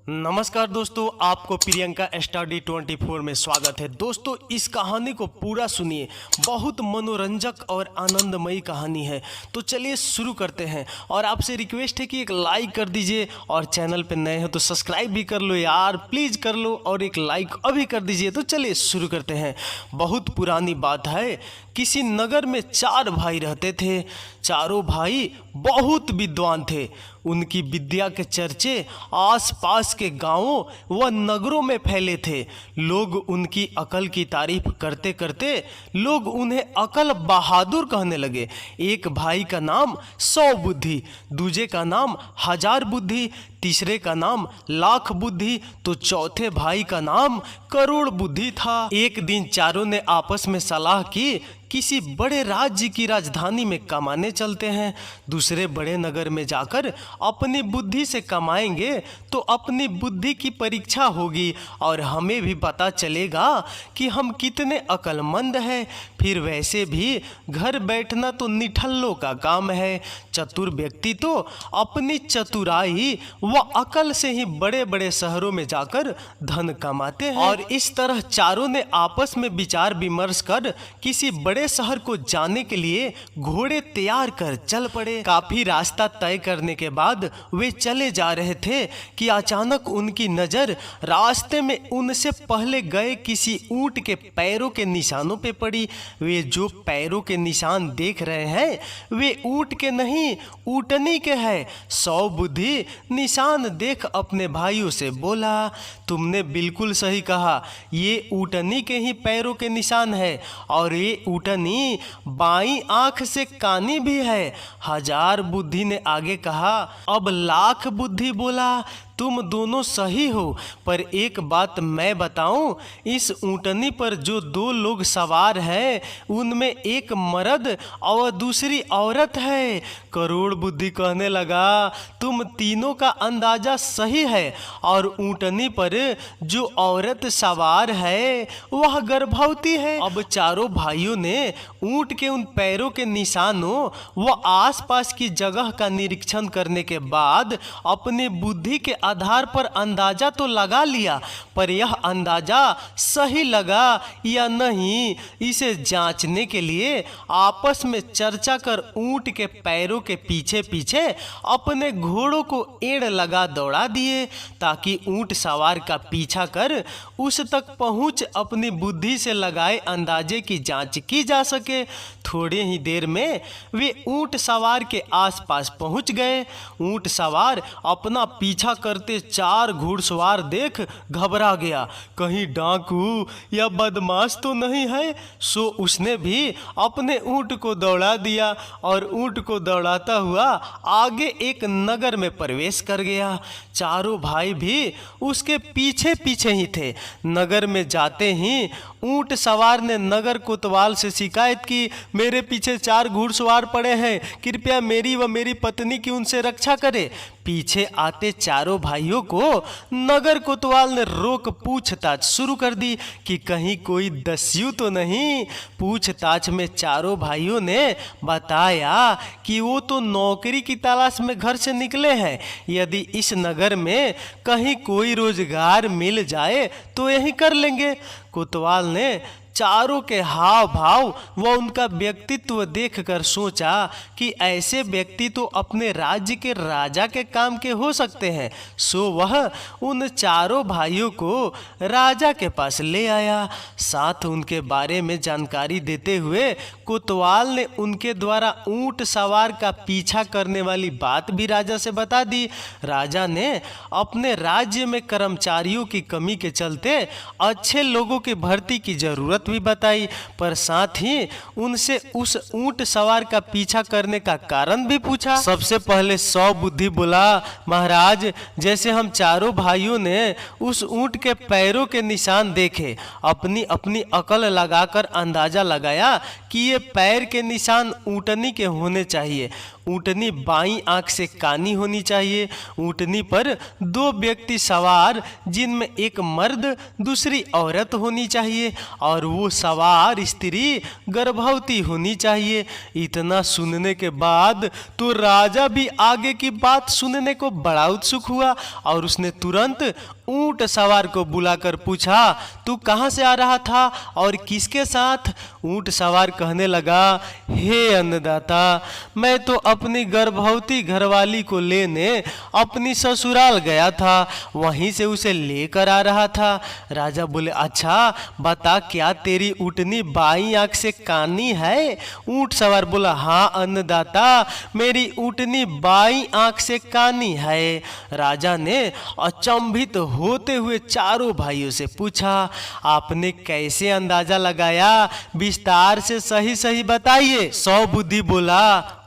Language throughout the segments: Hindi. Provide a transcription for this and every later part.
नमस्कार दोस्तों, आपको प्रियंका स्टडी 24 में स्वागत है। दोस्तों, इस कहानी को पूरा सुनिए, बहुत मनोरंजक और आनंदमयी कहानी है। तो चलिए शुरू करते हैं। और आपसे रिक्वेस्ट है कि एक लाइक कर दीजिए और चैनल पे नए हो तो सब्सक्राइब भी कर लो यार, प्लीज़ कर लो और एक लाइक अभी कर दीजिए। तो चलिए शुरू करते हैं। बहुत पुरानी बात है, किसी नगर में 4 भाई रहते थे। चारों भाई बहुत विद्वान थे। उनकी विद्या के चर्चे आसपास के गांवों व नगरों में फैले थे। लोग उनकी अकल की तारीफ करते करते लोग उन्हें अकल बहादुर कहने लगे। एक भाई का नाम 100 बुद्धि, दूजे का नाम 1000 बुद्धि, तीसरे का नाम लाख बुद्धि, तो चौथे भाई का नाम करोड़ बुद्धि था। एक दिन चारों ने आपस में सलाह की, किसी बड़े राज्य की राजधानी में कमाने चलते हैं। दूसरे बड़े नगर में जाकर अपनी बुद्धि से कमाएंगे तो अपनी बुद्धि की परीक्षा होगी और हमें भी पता चलेगा कि हम कितने अक्लमंद हैं। फिर वैसे भी घर बैठना तो निठल्लों का काम है। चतुर व्यक्ति तो अपनी चतुराई व अकल से ही बड़े बड़े शहरों में जाकर धन कमाते हैं। और इस तरह चारों ने आपस में विचार विमर्श कर किसी बड़े शहर को जाने के लिए घोड़े तैयार कर चल पड़े। काफी रास्ता तय करने के बाद वे चले जा रहे थे कि अचानक उनकी नजर रास्ते में उनसे पहले गए किसी ऊंट के पैरों के निशानों पे पड़ी। वे जो पैरों के निशान देख रहे हैं वे ऊंट के नहीं, ऊँटनी के हैं। 100 बुद्धि निशान देख अपने भाइयों से बोला, तुमने बिल्कुल सही कहा, ये ऊँटनी के ही पैरों के निशान है और ये ऊँटनी बाईं आंख से कानी भी है। 1000 बुद्धि ने आगे कहा। अब लाख बुद्धि बोला, तुम दोनों सही हो, पर एक बात मैं बताऊं, इस ऊँटनी पर जो 2 लोग सवार हैं उनमें एक मर्द और दूसरी औरत है। करोड़ बुद्धि कहने लगा, तुम तीनों का अंदाजा सही है और ऊँटनी पर जो औरत सवार है वह गर्भवती है। अब चारों भाइयों ने ऊँट के उन पैरों के निशानों व आसपास की जगह का निरीक्षण करने के बाद अपनी बुद्धि के आधार पर अंदाजा तो लगा लिया, पर यह अंदाजा सही लगा या नहीं इसे जांचने के लिए आपस में चर्चा कर ऊंट के पैरों के पीछे पीछे अपने घोड़ों को एड़ लगा दौड़ा दिए ताकि ऊंट सवार का पीछा कर उस तक पहुंच अपनी बुद्धि से लगाए अंदाजे की जांच की जा सके। थोड़े ही देर में वे ऊंट सवार के आसपास पहुंच गए। ऊंट सवार अपना पीछा करते 4 घुड़सवार देख घबरा गया, कहीं डाकू या बदमाश तो नहीं है। सो उसने भी अपने ऊंट को दौड़ा दिया और ऊंट को दौड़ाता हुआ आगे एक नगर में प्रवेश कर गया। चारों भाई भी उसके पीछे पीछे ही थे। नगर में जाते ही ऊंट सवार ने नगर कोतवाल से शिकायत की, मेरे पीछे 4 घुड़सवार पड़े हैं, कृपया मेरी व मेरी पत्नी की उनसे रक्षा करें। पीछे आते चारों भाइयों को नगर कोतवाल ने रोक पूछताछ शुरू कर दी कि कहीं कोई दस्यु तो नहीं। पूछताछ में चारों भाइयों ने बताया कि वो तो नौकरी की तलाश में घर से निकले हैं, यदि इस नगर में कहीं कोई रोजगार मिल जाए तो यही कर लेंगे। कोतवाल ने चारों के हाव भाव व उनका व्यक्तित्व देखकर सोचा कि ऐसे व्यक्ति तो अपने राज्य के राजा के काम के हो सकते हैं। सो वह उन चारों भाइयों को राजा के पास ले आया। साथ उनके बारे में जानकारी देते हुए कोतवाल ने उनके द्वारा ऊंट सवार का पीछा करने वाली बात भी राजा से बता दी। राजा ने अपने राज्य में कर्मचारियों की कमी के चलते अच्छे लोगों की भर्ती की जरूरत भी बताई, पर साथ ही उनसे उस ऊंट सवार का पीछा करने का कारण भी पूछा। सबसे पहले 100 बुद्धि बोला, महाराज, जैसे हम चारों भाइयों ने उस ऊंट के पैरों के निशान देखे, अपनी अपनी अकल लगाकर अंदाजा लगाया कि ये पैर के निशान ऊँटनी के होने चाहिए। ऊँटनी बाईं आंख से कानी होनी चाहिए। ऊँटनी पर 2 व्यक्ति सवार, जिनमें एक मर्द दूसरी औरत होनी चाहिए और वो सवार स्त्री गर्भवती होनी चाहिए। इतना सुनने के बाद तो राजा भी आगे की बात सुनने को बड़ा उत्सुक हुआ और उसने तुरंत ऊंट सवार को बुलाकर पूछा, तू कहाँ से आ रहा था और किसके साथ? ऊंट सवार कहने लगा, हे अन्नदाता, मैं तो अपनी गर्भवती घरवाली को लेने अपनी ससुराल गया था, वहीं से उसे लेकर आ रहा था। राजा बोले, अच्छा बता, क्या तेरी ऊँटनी बाईं आंख से कानी है? ऊंट सवार बोला, हाँ अन्नदाता, मेरी ऊँटनी बाईं आंख से कानी है। राजा ने अचंभित होते हुए चारों भाइयों से पूछा, आपने कैसे अंदाजा लगाया? विस्तार से सही सही बताइए। सौ बुद्धि बोला,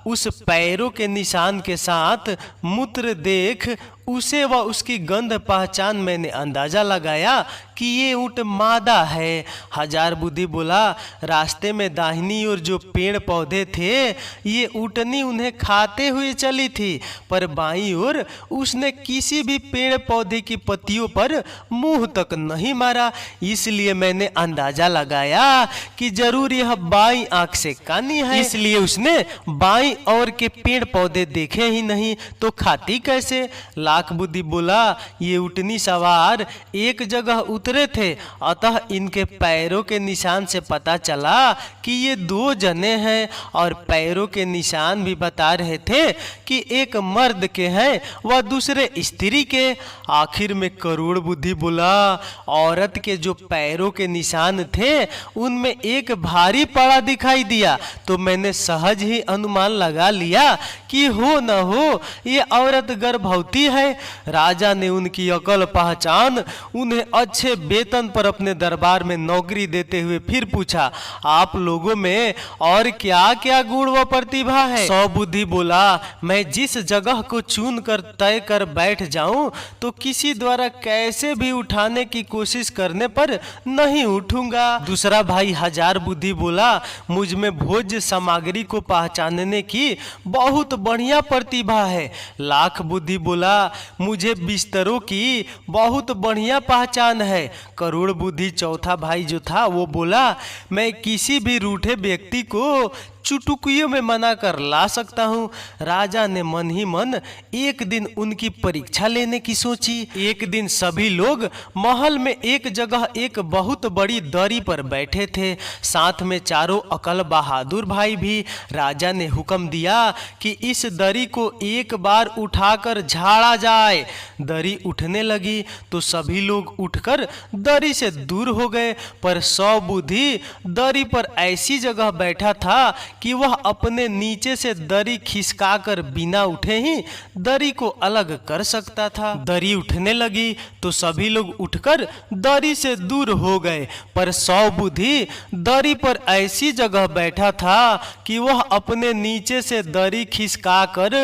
उस पैरों के निशान के साथ मूत्र देख उसे व उसकी गंध पहचान मैंने अंदाजा लगाया कि ये ऊँट मादा है। हजार बुद्धि बोला, रास्ते में दाहिनी ओर जो पेड़ पौधे थे ये ऊँटनी उन्हें खाते हुए चली थी, पर बाईं ओर उसने किसी भी पेड़ पौधे की पत्तियों पर मुंह तक नहीं मारा, इसलिए मैंने अंदाजा लगाया कि जरूर यह बाईं आंख से कानी है। इसलिए उसने बाईं ओर के पेड़ पौधे देखे ही नहीं तो खाती कैसे? लाख बुद्धि बोला, ये ऊँटनी सवार एक जगह उतरे थे, अतः इनके पैरों के निशान से पता चला कि ये 2 जने हैं और पैरों के निशान भी बता रहे थे कि एक मर्द के हैं व दूसरे स्त्री के। आखिर में करोड़ बुद्धि बोला, औरत के जो पैरों के निशान थे उनमें एक भारी पड़ा दिखाई दिया, तो मैंने सहज ही अनुमान लगा लिया कि हो न हो ये औरत गर्भवती है। राजा ने उनकी अकल पहचान उन्हें अच्छे वेतन पर अपने दरबार में नौकरी देते हुए फिर पूछा, आप लोगों में और क्या क्या गुण व प्रतिभा है? सौ बुद्धि बोला, मैं जिस जगह को चुन कर तय कर बैठ जाऊं तो किसी द्वारा कैसे भी उठाने की कोशिश करने पर नहीं उठूंगा। दूसरा भाई हजार बुद्धि बोला, मुझ में भोज्य सामग्री को पहचानने की बहुत बढ़िया प्रतिभा है। लाख बुद्धि बोला, मुझे बिस्तरों की बहुत बढ़िया पहचान है। करोड़ बुद्धि चौथा भाई जो था वो बोला, मैं किसी भी रूठे व्यक्ति को चुटुकियों में मना कर ला सकता हूँ। राजा ने मन ही मन एक दिन उनकी परीक्षा लेने की सोची। एक दिन सभी लोग महल में एक जगह एक बहुत बड़ी दरी पर बैठे थे, साथ में चारों अकल बहादुर भाई भी। राजा ने हुक्म दिया कि इस दरी को एक बार उठाकर झाड़ा जाए। दरी उठने लगी तो सभी लोग उठकर दरी से दूर हो गए, पर सौ बुद्धि दरी पर ऐसी जगह बैठा था कि वह अपने नीचे से दरी खिसकाकर बिना उठे ही दरी को अलग कर सकता था। दरी उठने लगी तो सभी लोग उठकर दरी से दूर हो गए, पर सौ बुद्धि दरी पर ऐसी जगह बैठा था कि वह अपने नीचे से दरी खिसकाकर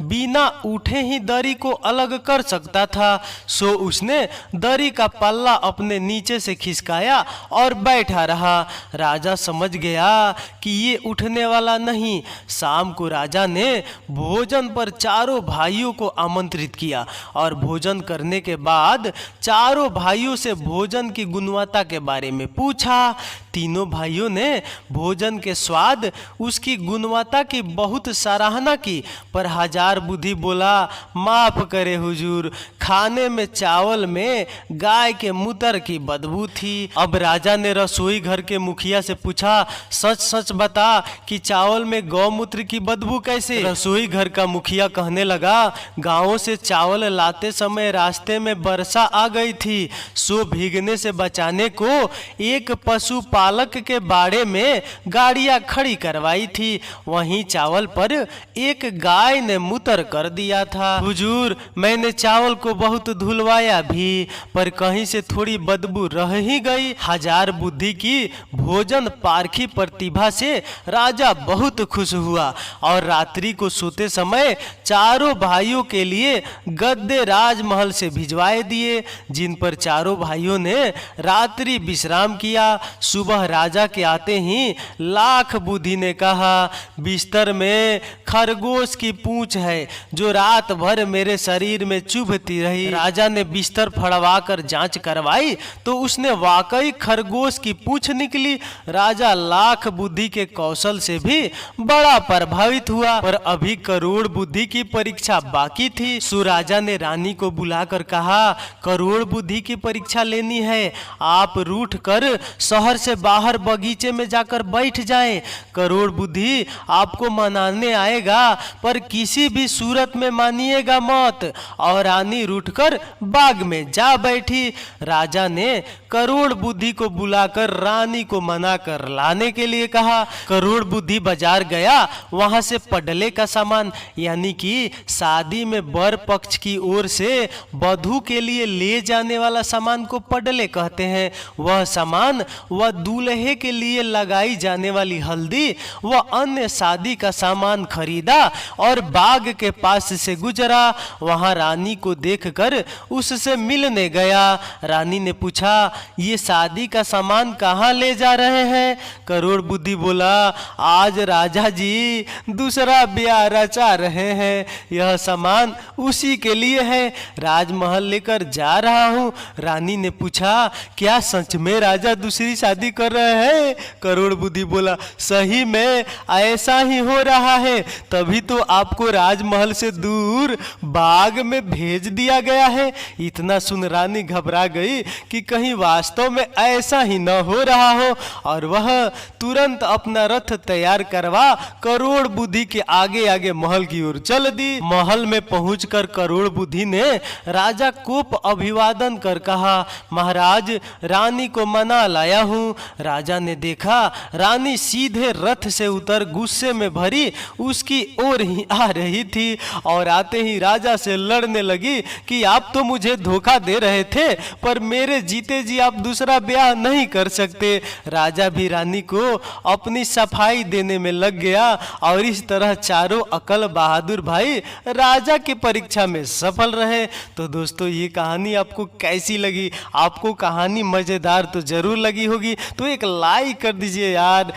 बिना उठे ही दरी को अलग कर सकता था। सो उसने दरी का पल्ला अपने नीचे से खिसकाया और बैठा रहा। राजा समझ गया कि ये उठने वाला नहीं। शाम को राजा ने भोजन पर चारों भाइयों को आमंत्रित किया और भोजन करने के बाद चारों भाइयों से भोजन की गुणवत्ता के बारे में पूछा। तीनों भाइयों ने भोजन के स्वाद, उसकी गुणवत्ता की बहुत सराहना की, पर हजार बुद्धि बोला, माफ करे हुजूर, खाने में चावल में गाय के मूत्र की बदबू थी। अब राजा ने रसोई घर के मुखिया से पूछा, सच सच बता कि चावल में गौमूत्र की बदबू कैसे? रसोई घर का मुखिया कहने लगा, गांवों से चावल लाते समय रास्ते में वर्षा आ गई थी, सो भीगने से बचाने को एक पशुपालक के बाड़े में गाड़ियां खड़ी करवाई थी, वहीं चावल पर एक गाय ने मूत्र कर दिया था। हुजूर, मैंने चावल को बहुत धुलवाया भी, पर कहीं से थोड़ी बदबू रह ही गई। हजार बुद्धि की भोजन पारखी प्रतिभा से राजा बहुत खुश हुआ और रात्रि को सोते समय चारों भाइयों के लिए गद्दे राजमहल से भिजवाए दिए, जिन पर चारों भाइयों ने रात्रि विश्राम किया। सुबह सुबह राजा के आते ही लाख बुद्धि ने कहा, बिस्तर में खरगोश की पूंछ है जो रात भर मेरे शरीर में चुभती रही। राजा ने बिस्तर फड़वा कर जांच करवाई तो उसने वाकई खरगोश की पूंछ निकली। राजा लाख बुद्धि के कौशल से भी बड़ा प्रभावित हुआ, पर अभी करोड़ बुद्धि की परीक्षा बाकी थी। सो राजा ने रानी को बुलाकर कहा, करोड़ बुद्धि की परीक्षा लेनी है, आप रूठ कर शहर से बाहर बगीचे में जाकर बैठ जाएं। करोड़ बुद्धि आपको मनाने आएगा, पर किसी भी सूरत में मानिएगा मत। और रानी रूठकर बाग में जा बैठी। राजा ने करोड़ बुद्धि को बुलाकर रानी को मना कर लाने के लिए कहा। करोड़ बुद्धि बाजार गया, वहां से पडले का सामान यानी कि शादी में वर पक्ष की ओर से वधू के लिए ले जाने वाला सामान को पडले कहते हैं। वह सामान वह दूल्हे के लिए लगाई जाने वाली हल्दी व अन्य शादी का सामान खरीदा और बाग के पास से गुजरा। वहां रानी को देखकर उससे मिलने गया। रानी ने पूछा, ये शादी का सामान कहाँ ले जा रहे हैं? करोड़ बुद्धि बोला, आज राजा जी दूसरा ब्याह रचा रहे हैं, यह सामान उसी के लिए है, राजमहल लेकर जा रहा हूँ। रानी ने पूछा, क्या सच में राजा दूसरी शादी कर रहे हैं? करोड़ बुद्धि बोला, सही में ऐसा ही हो रहा है, तभी तो आपको राजमहल से दूर बाग में भेज दिया गया है। इतना सुन रानी घबरा गई कि कहीं वास्तव में ऐसा ही न हो रहा हो, और वह तुरंत अपना रथ तैयार करवा करोड़ बुद्धि के आगे आगे महल की ओर चल दी। महल में पहुंचकर करोड़ बुद्धि ने राजा को अभिवादन कर कहा, महाराज रानी को मना लाया हूँ। राजा ने देखा रानी सीधे रथ से उतर गुस्से में भरी उसकी ओर ही आ रही थी, और आते ही राजा से लड़ने लगी कि आप तो मुझे धोखा दे रहे थे, पर मेरे जीते जी आप दूसरा ब्याह नहीं कर सकते। राजा भी रानी को अपनी सफाई देने में लग गया, और इस तरह चारों अकल बहादुर भाई राजा की परीक्षा में सफल रहे। तो दोस्तों, ये कहानी आपको कैसी लगी? आपको कहानी मजेदार तो जरूर लगी होगी, तो एक लाइक कर दीजिए यार।